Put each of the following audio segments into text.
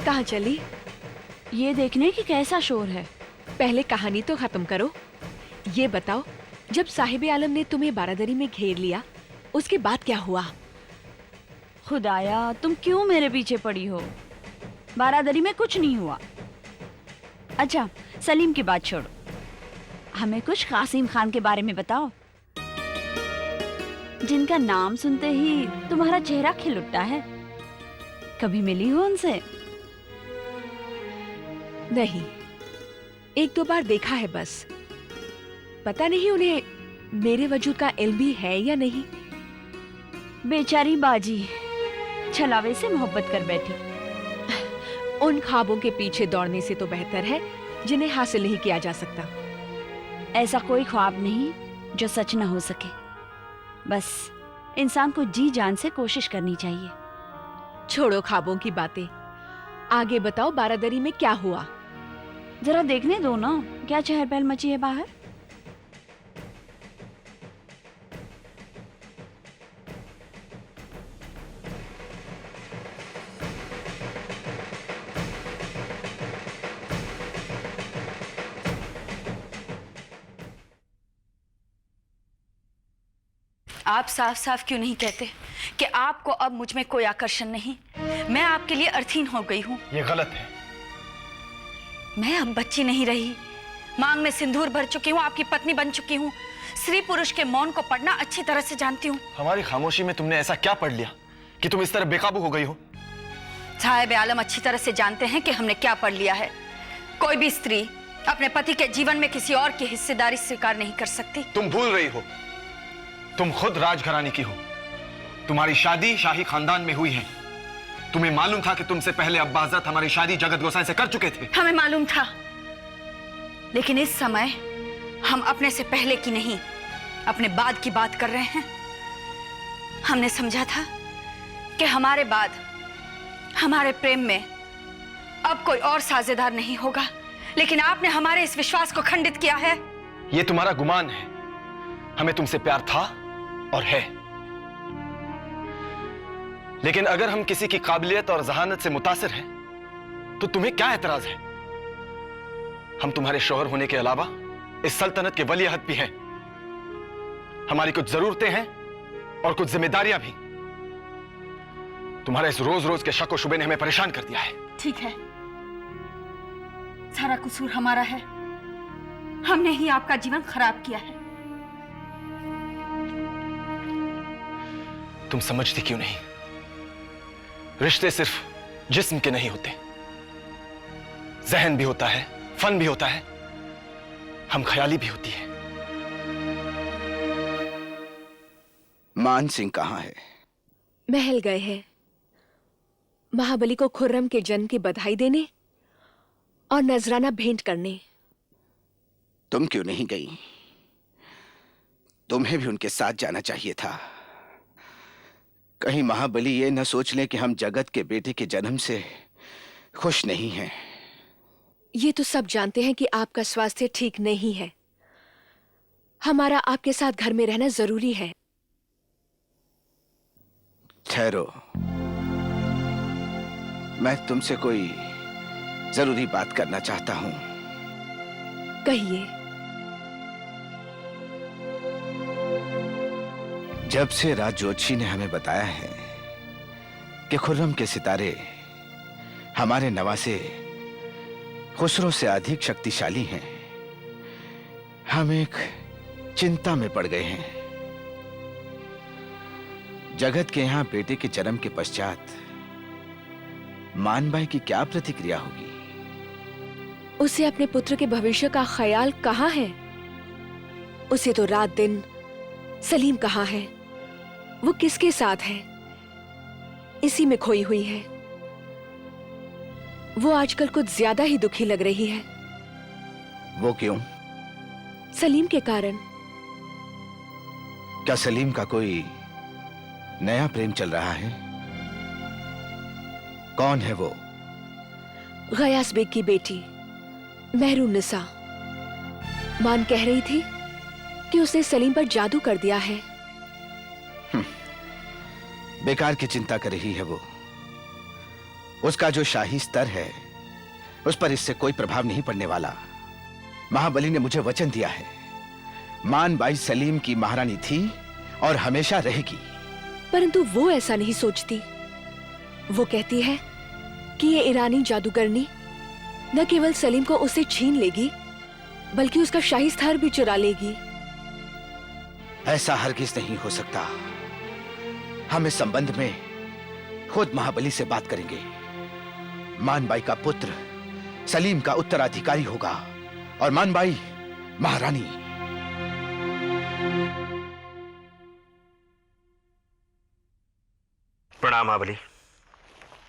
कहाँ चली? ये देखने की कैसा शोर है। पहले कहानी तो खत्म करो। ये बताओ, जब साहिब आलम ने तुम्हें बारादरी में घेर लिया, उसके बाद क्या हुआ? खुदाया, तुम क्यों मेरे पीछे पड़ी हो? बारादरी में कुछ नहीं हुआ। अच्छा, सलीम की बात छोड़ो, हमें कुछ कासिम खान के बारे में बताओ, जिनका नाम सुनते ही तुम्हारा चेहरा खिल उठता है। कभी मिली हो उनसे? नहीं, एक दो बार देखा है बस। पता नहीं उन्हें मेरे वजूद का इल्म भी है या नहीं। बेचारी बाजी छलावे से मोहब्बत कर बैठी। उन ख्वाबों के पीछे दौड़ने से तो बेहतर है जिन्हें हासिल नहीं किया जा सकता। ऐसा कोई ख्वाब नहीं जो सच ना हो सके। बस इंसान को जी जान से कोशिश करनी चाहिए। छोड़ो ख्वाबों की बातें, आगे बताओ बारादरी में क्या हुआ? जरा देखने दो ना, क्या चहल पहल मची है बाहर। आप साफ साफ क्यों नहीं कहते कि आपको अब मुझ में कोई आकर्षण नहीं? मैं आपके लिए अर्थहीन हो गई हूँ। ये गलत है। मैं अब बच्ची नहीं रही, मांग में सिंदूर भर चुकी हूँ, आपकी पत्नी बन चुकी हूँ, स्त्री पुरुष के मौन को पढ़ना अच्छी तरह से जानती हूँ। हमारी खामोशी में तुमने ऐसा क्या पढ़ लिया कि तुम इस तरह बेकाबू हो गई हो? साहिब आलम अच्छी तरह से जानते हैं कि हमने क्या पढ़ लिया है। कोई भी स्त्री अपने पति के जीवन में किसी और की हिस्सेदारी स्वीकार नहीं कर सकती। तुम भूल रही हो, तुम खुद राजघराने की हो। तुम्हारी शादी शाही खानदान में हुई है। तुम्हें मालूम था कि तुमसे पहले अब्बाजात हमारी शादी जगत गोसाई से कर चुके थे। हमें मालूम था, लेकिन इस समय हम अपने से पहले की नहीं, अपने बाद की बात कर रहे हैं। हमने समझा था कि हमारे बाद हमारे प्रेम में अब कोई और साझेदार नहीं होगा, लेकिन आपने हमारे इस विश्वास को खंडित किया है। यह तुम्हारा गुमान है। हमें तुमसे प्यार था और है, लेकिन अगर हम किसी की काबिलियत और जहानत से मुतासिर हैं, तो तुम्हें क्या एतराज है? हम तुम्हारे शौहर होने के अलावा इस सल्तनत के वली अहद भी हैं। हमारी कुछ जरूरतें हैं और कुछ जिम्मेदारियां भी। तुम्हारे इस रोज रोज के शक और शुबे ने हमें परेशान कर दिया है। ठीक है, सारा कसूर हमारा है। हमने ही आपका जीवन खराब किया है। तुम समझती क्यों नहीं? रिश्ते सिर्फ जिस्म के नहीं होते, जहन भी होता है, फन भी होता है, हम ख्याली भी होती है। मान सिंह कहाँ है? महल गए हैं, महाबली को खुर्रम के जन्म की बधाई देने और नजराना भेंट करने। तुम क्यों नहीं गई? तुम्हें भी उनके साथ जाना चाहिए था। कहीं महाबली ये न सोच ले कि हम जगत के बेटे के जन्म से खुश नहीं हैं। ये तो सब जानते हैं कि आपका स्वास्थ्य ठीक नहीं है। हमारा आपके साथ घर में रहना जरूरी है। ठहरो, मैं तुमसे कोई जरूरी बात करना चाहता हूं। कहिए। जब से राज जोशी ने हमें बताया है कि खुर्रम के सितारे हमारे नवासे खुसरो से अधिक शक्तिशाली हैं, हम एक चिंता में पड़ गए हैं। जगत के यहां बेटे के जन्म के पश्चात मानबाई की क्या प्रतिक्रिया होगी? उसे अपने पुत्र के भविष्य का ख्याल कहाँ है? उसे तो रात दिन सलीम कहाँ है, वो किसके साथ है, इसी में खोई हुई है। वो आजकल कुछ ज्यादा ही दुखी लग रही है। वो क्यों? सलीम के कारण। क्या सलीम का कोई नया प्रेम चल रहा है? कौन है वो? गयास बेग की बेटी मेहरुन्निसा। मान कह रही थी कि उसने सलीम पर जादू कर दिया है। बेकार की चिंता कर रही है वो। उसका जो शाही स्तर है उस पर इससे कोई प्रभाव नहीं पड़ने वाला। महाबली ने मुझे वचन दिया है, मान बाई सलीम की महारानी थी और हमेशा रहेगी। परंतु वो ऐसा नहीं सोचती। वो कहती है कि ये ईरानी जादूगरनी न केवल सलीम को उससे छीन लेगी बल्कि उसका शाही स्थान भी चुरा लेगी। ऐसा हरगिज नहीं हो सकता। हम इस संबंध में खुद महाबली से बात करेंगे। मानबाई का पुत्र सलीम का उत्तराधिकारी होगा और मानबाई महारानी। प्रणाम महाबली।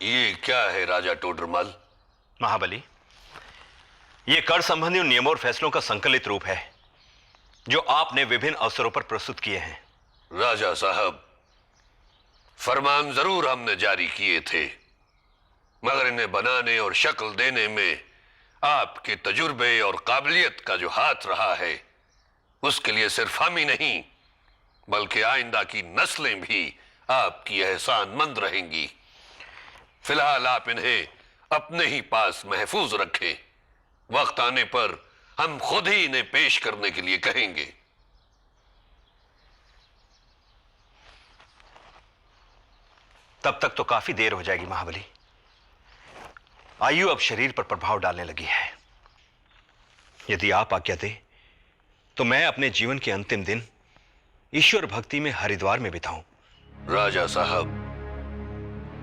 ये क्या है राजा टोडरमल? महाबली, ये कर संबंधी उन नियमों और फैसलों का संकलित रूप है जो आपने विभिन्न अवसरों पर प्रस्तुत किए हैं। राजा साहब, फरमान जरूर हमने जारी किए थे, मगर इन्हें बनाने और शक्ल देने में आपके तजुर्बे और काबिलियत का जो हाथ रहा है, उसके लिए सिर्फ हम ही नहीं बल्कि आइंदा की नस्लें भी आपकी एहसानमंद रहेंगी। फिलहाल आप इन्हें अपने ही पास महफूज रखें। वक्त आने पर हम खुद ही इन्हें पेश करने के लिए कहेंगे। तब तक तो काफी देर हो जाएगी महाबली। आयु अब शरीर पर प्रभाव डालने लगी है। यदि आप आज्ञा दे तो मैं अपने जीवन के अंतिम दिन ईश्वर भक्ति में हरिद्वार में बिताऊं। राजा साहब,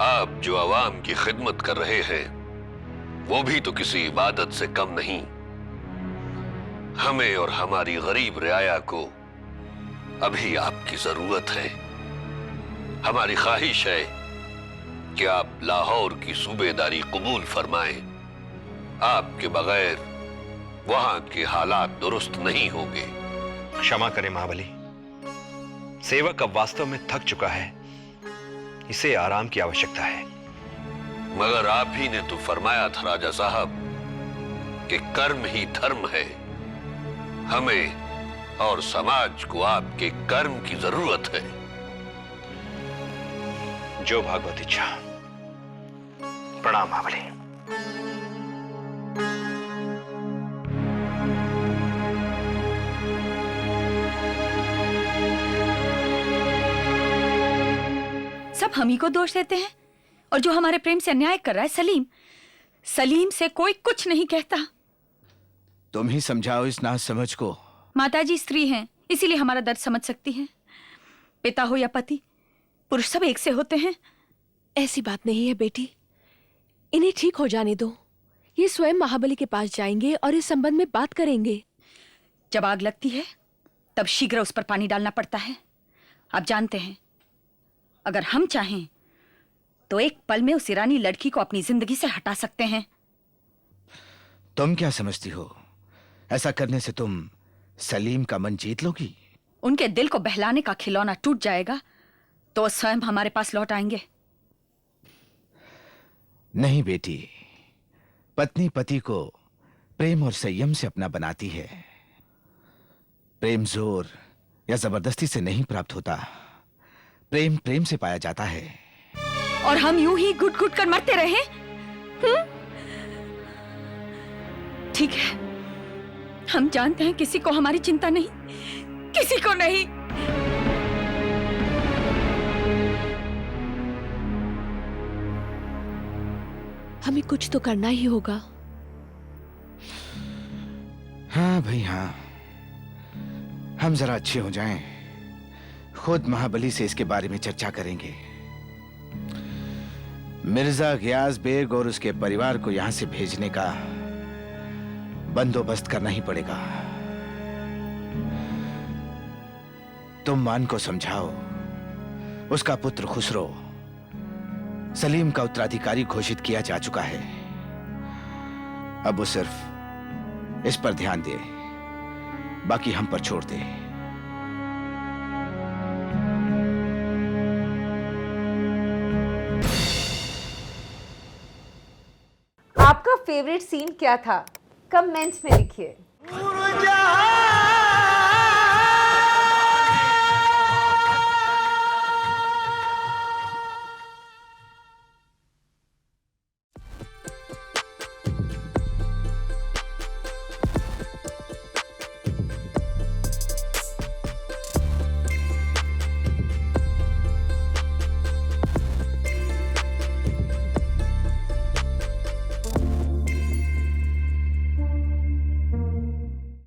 आप जो आवाम की खिदमत कर रहे हैं वो भी तो किसी इबादत से कम नहीं। हमें और हमारी गरीब रियाया को अभी आपकी जरूरत है। हमारी ख्वाहिश है कि आप लाहौर की सूबेदारी कबूल फरमाएं। आपके बगैर वहां के हालात दुरुस्त नहीं होंगे। क्षमा करें महाबली, सेवक अब वास्तव में थक चुका है। इसे आराम की आवश्यकता है। मगर आप ही ने तो फरमाया था राजा साहब कि कर्म ही धर्म है। हमें और समाज को आपके कर्म की जरूरत है। जो भागवत इच्छा। प्रणाम महाबली। सब हम ही को दोष देते हैं और जो हमारे प्रेम से अन्याय कर रहा है सलीम से कोई कुछ नहीं कहता। तुम ही समझाओ इस नासमझ को। माताजी स्त्री हैं, इसीलिए हमारा दर्द समझ सकती हैं। पिता हो या पति, पुरुष सब एक से होते हैं। ऐसी बात नहीं है बेटी, इन्हें ठीक हो जाने दो। ये स्वयं महाबली के पास जाएंगे और इस संबंध में बात करेंगे। जब आग लगती है तब शीघ्र उस पर पानी डालना पड़ता है। आप जानते हैं, अगर हम चाहें तो एक पल में उस ईरानी लड़की को अपनी जिंदगी से हटा सकते हैं। तुम क्या समझती हो, ऐसा करने से तुम सलीम का मन जीत लोगी? उनके दिल को बहलाने का खिलौना टूट जाएगा तो स्वयं हमारे पास लौट आएंगे। नहीं बेटी, पत्नी पति को प्रेम और संयम से अपना बनाती है। प्रेम जोर या जबरदस्ती से नहीं प्राप्त होता, प्रेम प्रेम से पाया जाता है। और हम यूं ही घुट घुट कर मरते रहे? ठीक है, हम जानते हैं किसी को हमारी चिंता नहीं, किसी को नहीं। हमें कुछ तो करना ही होगा। हाँ भाई हाँ, हम जरा अच्छे हो जाएं, खुद महाबली से इसके बारे में चर्चा करेंगे। मिर्जा गियास बेग और उसके परिवार को यहां से भेजने का बंदोबस्त करना ही पड़ेगा। तुम मान को समझाओ, उसका पुत्र खुसरो सलीम का उत्तराधिकारी घोषित किया जा चुका है। अब वो सिर्फ इस पर ध्यान दे, बाकी हम पर छोड़ दे। आपका फेवरेट सीन क्या था? कमेंट्स में लिखिए।